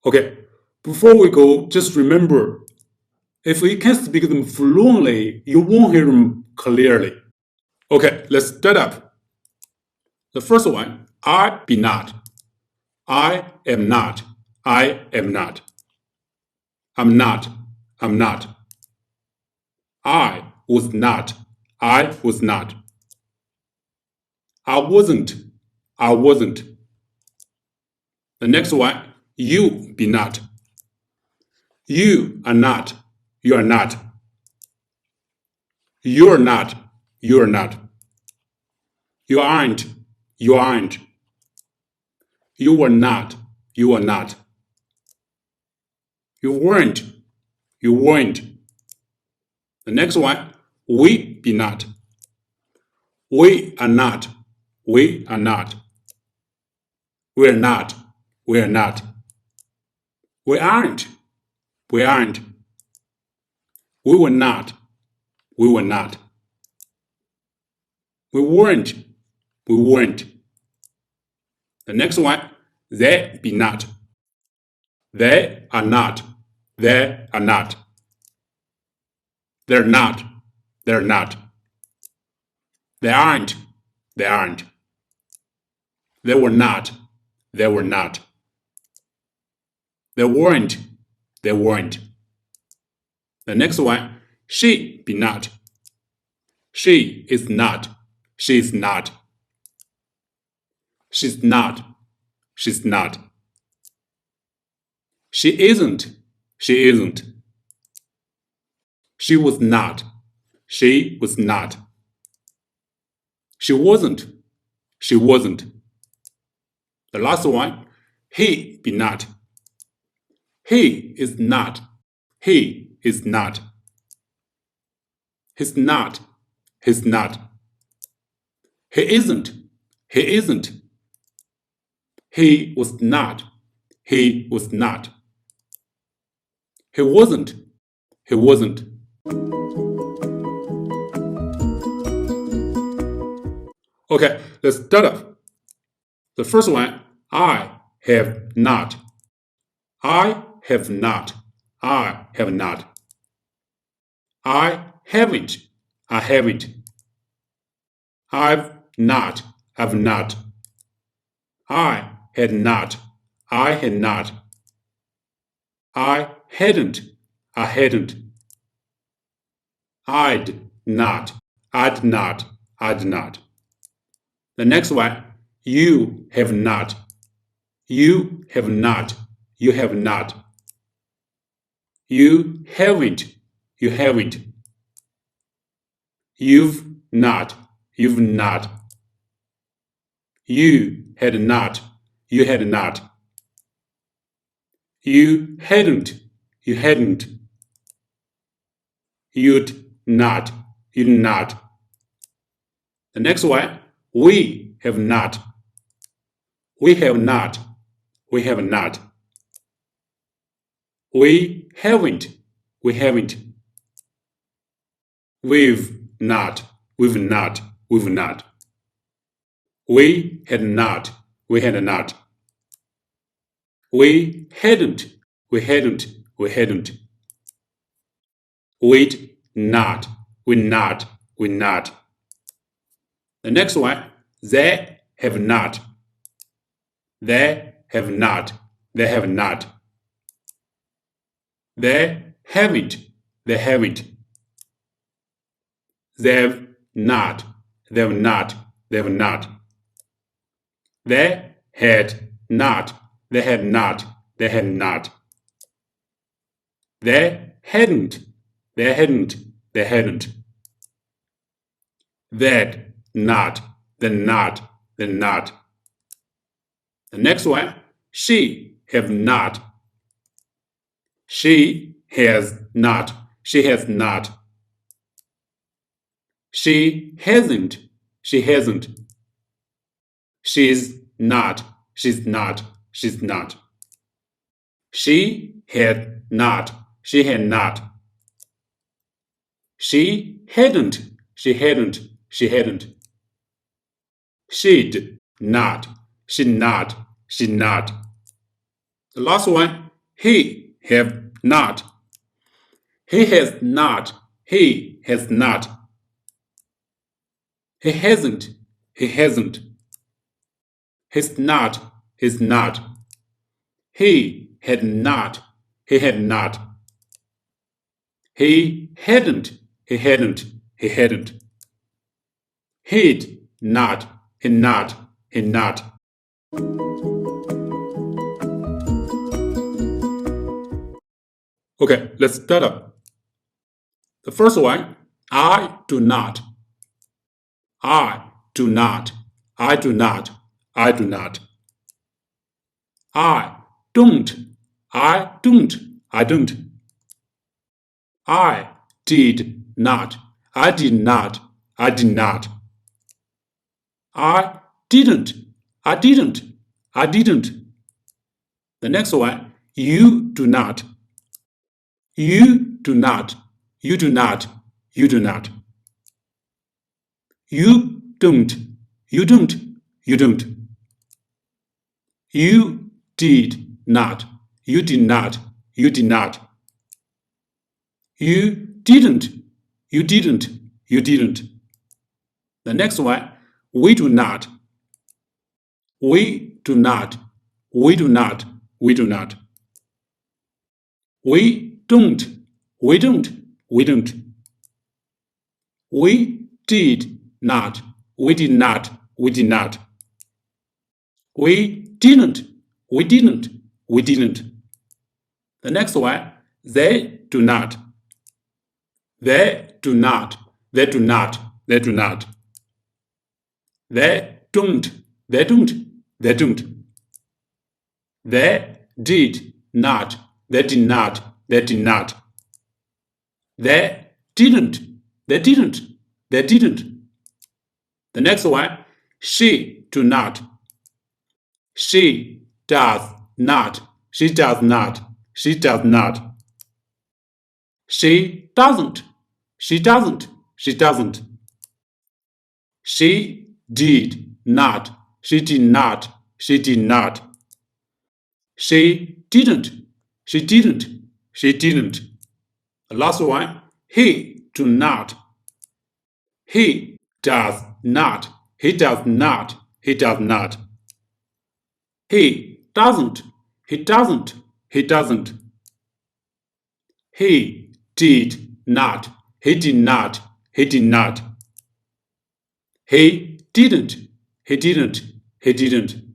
Okay, before we go, just remember, if you can speak them fluently, you won't hear them clearly. Okay, let's start up. The first one, I be not. I am not. I am not. I'm not. I'm not. I was not. I was not. I wasn't. I wasn't. The next one, you be not. You are not. You are not. You're not. You're not. You aren't. You aren't. You were not. You are not. You weren't. You weren't. The next one, we be not. We are not. We are not. We're not. We're not. We aren't. We aren't. We were not. We were not. We weren't. We weren't. The next one, they be not. They are not. They are not. They're not. They're not. They aren't. They aren't. They were not. They were not. They weren't. They weren't. The next one, she be not. She is not. She is not. She's not. She's not. She isn't. She isn't. She was not. She was not. She wasn't. She wasn't. The last one, he be not. He is not. He is not. He's not. He's not. He isn't. He isn't. He was not. He was not. He wasn't. He wasn't. Okay, let's start up. The first one, I have not. I have not. I have not. I haven't. I haven't. I've not. I've not. I had not. I had not. I hadn't. I hadn't. I'd not. I'd not. I'd not. The next one, you have not. You have not. You have not. You haven't. You haven't. You've not. You've not. You had not. You had not. You hadn't. You hadn't. You'd not. You'd not. The next one, we have not. We have not. We have not. We haven't. We haven't. We've not. We've not. We've not. We had not. We had not. We hadn't. We hadn't. We hadn't. We'd not. We not. We not. The next one, they have not. They have not. They have not. They haven't. They haven't. They've not. They've not. They've not. They had not. They had not. They had not. They hadn't. They hadn't. They hadn't. They'd not. They're not. They're not. The next one, she have not. She has not. She has not. She hasn't. She hasn't. She's not. She's not. She's not. She had not. She had not. She hadn't. She hadn't. She hadn't. She'd not. She'd not. She'd not. The last one, He have not. He has not. He has not. He hasn't. He hasn't. He's not. He's not. He had not. He had not. He hadn't. He hadn't. He hadn't. He'd not. He not. He not. Okay, let's start up. The first one, I do not. I do not. I do not. I do not. I don't. I don't. I don't. I did not. I did not. I did not. I didn't. I didn't. I didn't. The next one, you do not. You do not. You do not. You do not. You don't. You don't. You don't. You did not. You did not. You did not. You didn't. You didn't. You didn't. The next one, we do not. We do not. We do not. We do not. We don't. We don't. We don't. We did not. We did not. We did not. We didn't. We didn't. We didn't. The next one, they do not. They do not. They do not. They do not. They don't. They don't. They don't. They did not. They did not. They did not. They didn't. They didn't. They didn't. The next one, she do not. She does not. She does not. She does not. She doesn't. She doesn't. She doesn't. She did not. She did not. She did not. She didn't. She didn't. She didn't. The last one, he do not. He does not. He does not. He does not. He doesn't. He doesn't. He doesn't. He did not. He did not. He did not. He didn't. He didn't. He didn't.